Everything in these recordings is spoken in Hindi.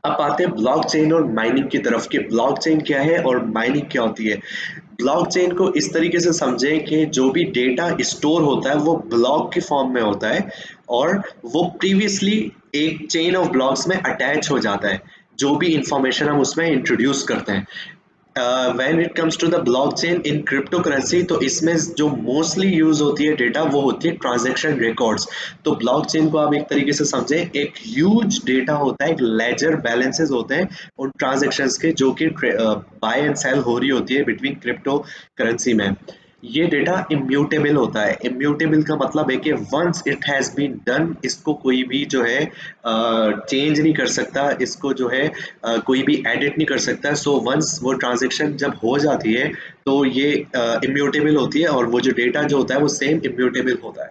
अब आते हैं ब्लॉकचेन और माइनिंग की तरफ कि ब्लॉकचेन क्या है और माइनिंग क्या होती है। ब्लॉकचेन को इस तरीके से समझें कि जो भी डेटा स्टोर होता है वो ब्लॉक के फॉर्म में होता है और वो प्रीवियसली एक चेन ऑफ ब्लॉक्स में अटैच हो जाता है, जो भी इंफॉर्मेशन हम उसमें इंट्रोड्यूस करते हैं। When it comes to the blockchain in cryptocurrency, तो इसमें जो मोस्टली यूज होती है डेटा वो होती है ट्रांजैक्शन रिकॉर्ड्स। तो ब्लॉकचेन को आप एक तरीके से समझें, एक ह्यूज डेटा होता है, एक लेजर बैलेंसेस होते हैं उन ट्रांजैक्शंस के, जो कि बाय एंड सेल हो रही होती है बिटवीन क्रिप्टो करेंसी में। ये डेटा इम्यूटेबल होता है। इम्यूटेबल का मतलब है कि once it has been done, इसको कोई भी जो है चेंज नहीं कर सकता, इसको जो है कोई भी एडिट नहीं कर सकता। सो वंस वो ट्रांजेक्शन जब हो जाती है तो ये इम्यूटेबल होती है और वो जो डेटा जो होता है वो सेम इम्यूटेबल होता है।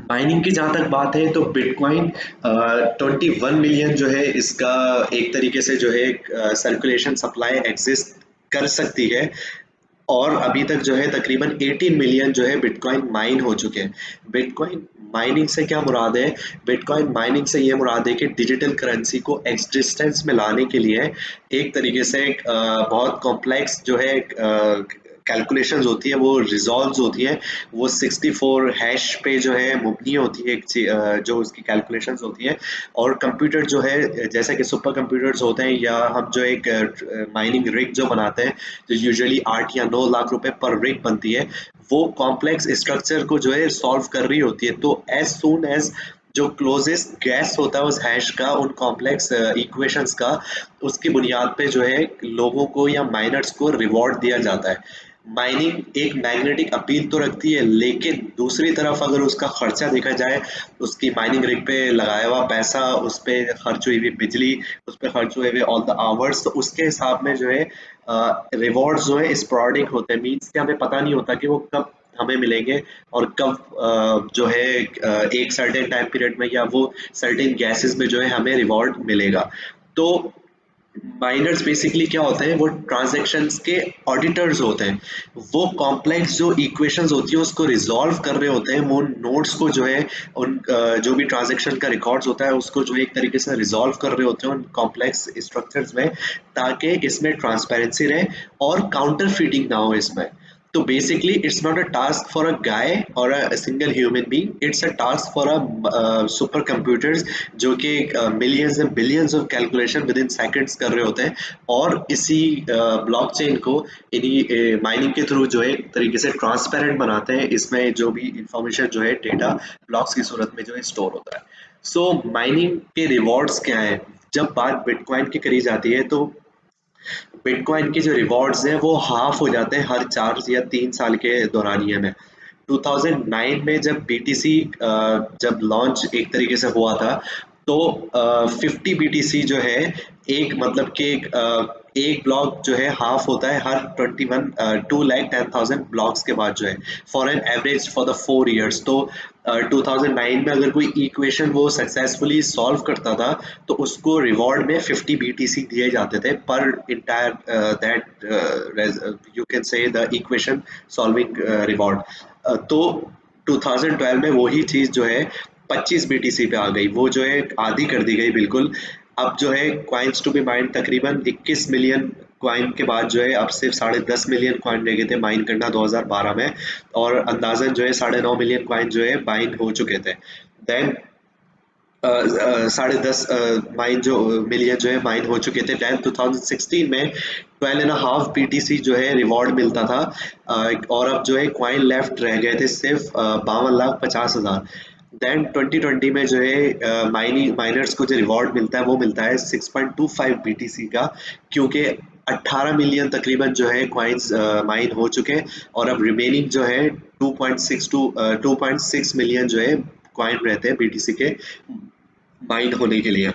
माइनिंग की जहाँ तक बात है तो बिटकॉइन 21 मिलियन जो है इसका एक तरीके से जो है सर्कुलेशन सप्लाई एग्जिस्ट कर सकती है। और अभी तक जो है तकरीबन 18 मिलियन जो है बिटकॉइन माइन हो चुके हैं। बिटकॉइन माइनिंग से क्या मुराद है? बिटकॉइन माइनिंग से ये मुराद है कि डिजिटल करेंसी को एग्जिस्टेंस में लाने के लिए एक तरीके से बहुत कॉम्प्लेक्स जो है कैलकुलेशंस होती है, वो रिजॉल्व्स होती है। वो 64 हैश पे जो है मुबनी होती है जो उसकी कैलकुलेशंस होती है। और कंप्यूटर जो है, जैसे कि सुपर कंप्यूटर्स होते हैं या हम जो एक माइनिंग रिग जो बनाते हैं, जो यूजुअली 8 या 9 लाख रुपए पर रिग बनती है, वो कॉम्प्लेक्स स्ट्रक्चर को जो है सॉल्व कर रही होती है। तो एज सून एज जो क्लोजेस्ट गैस होता है उस हैश का, उन कॉम्प्लेक्स इक्वेशंस का, उसकी बुनियाद पे जो है लोगों को या माइनर्स को रिवॉर्ड दिया जाता है। माइनिंग एक मैग्नेटिक अपील तो रखती है, लेकिन दूसरी तरफ अगर उसका खर्चा देखा जाए, उसकी माइनिंग रिग पे लगाया हुआ पैसा, उस पे खर्च हुई हुई बिजली, उस पे खर्च हुए हुए ऑल द आवर्स, तो उसके हिसाब में जो है रिवॉर्ड्स जो है स्पॉराडिक होते हैं। मीन्स कि हमें पता नहीं होता कि वो कब हमें मिलेंगे और कब जो है एक सर्टेन टाइम पीरियड में या वो सर्टेन गैसेस में जो है हमें रिवॉर्ड मिलेगा। तो माइनर्स बेसिकली क्या होते हैं, वो ट्रांजैक्शंस के ऑडिटर्स होते हैं। वो कॉम्प्लेक्स जो इक्वेशंस होती है उसको रिजॉल्व कर रहे होते हैं। वो नोट्स को जो है उन जो भी ट्रांजैक्शन का रिकॉर्ड्स होता है उसको जो एक तरीके से रिजॉल्व कर रहे होते हैं उन कॉम्प्लेक्स स्ट्रक्चर्स में, ताकि इसमें ट्रांसपेरेंसी रहे और काउंटर फीडिंग ना हो इसमें। तो basically it's not a task for a guy और a single human being, it's a task for a super computers, जो कि millions and billions of calculation within seconds कर रहे होते हैं। और इसी ब्लॉकचेन को इन्हीं माइनिंग के थ्रू जो है एक तरीके से ट्रांसपेरेंट बनाते हैं। इसमें जो भी इंफॉर्मेशन जो है डेटा ब्लॉक्स की सूरत में जो है स्टोर होता है। सो माइनिंग के रिवॉर्ड्स क्या है? जब बात बिटकॉइन की करी जाती है तो बिटकॉइन के जो रिवॉर्ड्स हैं वो हाफ हो जाते हैं हर 4 या 3 साल के दौरानिए में। 2009 में जब बीटीसी जब लॉन्च एक तरीके से हुआ था, तो 50 बीटीसी जो है, एक मतलब कि एक ब्लॉक जो है हाफ होता है हर 2,10,000 ब्लॉक्स के बाद जो है, for an average for the 4 years. तो 2009 में अगर कोई इक्वेशन वो सक्सेसफुली सॉल्व करता था तो उसको रिवॉर्ड में 50 बीटीसी दिए जाते थे पर entire that you can say the equation solving reward. तो 2012 में वही चीज़ जो है 25 बीटीसी पे आ गई, वो जो है आधी कर दी गई बिल्कुल। अब जो है क्वाइंस टू बी माइंड तकरीबन 21 मिलियन क्वाइन के बाद जो है अब सिर्फ 10.5 मिलियन क्वाइन रह गए थे माइन करना 2012 में। और अंदाजन जो है 9.5 मिलियन क्वाइन जो है माइन हो चुके थे। देन 10.5 माइन जो मिलियन जो है माइन हो चुके थे। दैन 2016 में 12.5 बीटीसी जो है रिवॉर्ड मिलता था। और अब जो है क्वाइन लेफ्ट रह गए थे सिर्फ 52,50,000। देन 2020 में जो है माइनर्स को जो रिवॉर्ड मिलता है वो मिलता है 6.25 बीटीसी का, क्योंकि 18 मिलियन तकरीबन जो है क्वाइंस माइन हो चुके हैं। और अब रिमेनिंग जो है 2.6 मिलियन जो है क्वाइन रहते हैं बीटीसी के माइन होने के लिए।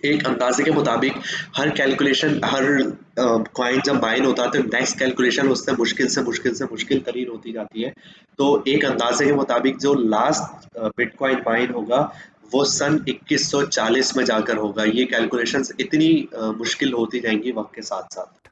एक अंदाजे के मुताबिक हर कैलकुलेशन, हर क्वाइन जब माइन होता है तो नेक्स्ट कैलकुलेशन उससे मुश्किल तरीन होती जाती है। तो एक अंदाजे के मुताबिक जो लास्ट बिटकॉइन माइन होगा वो सन 2140 में जाकर होगा। ये कैलकुलेशंस इतनी मुश्किल होती जाएंगी वक्त के साथ साथ।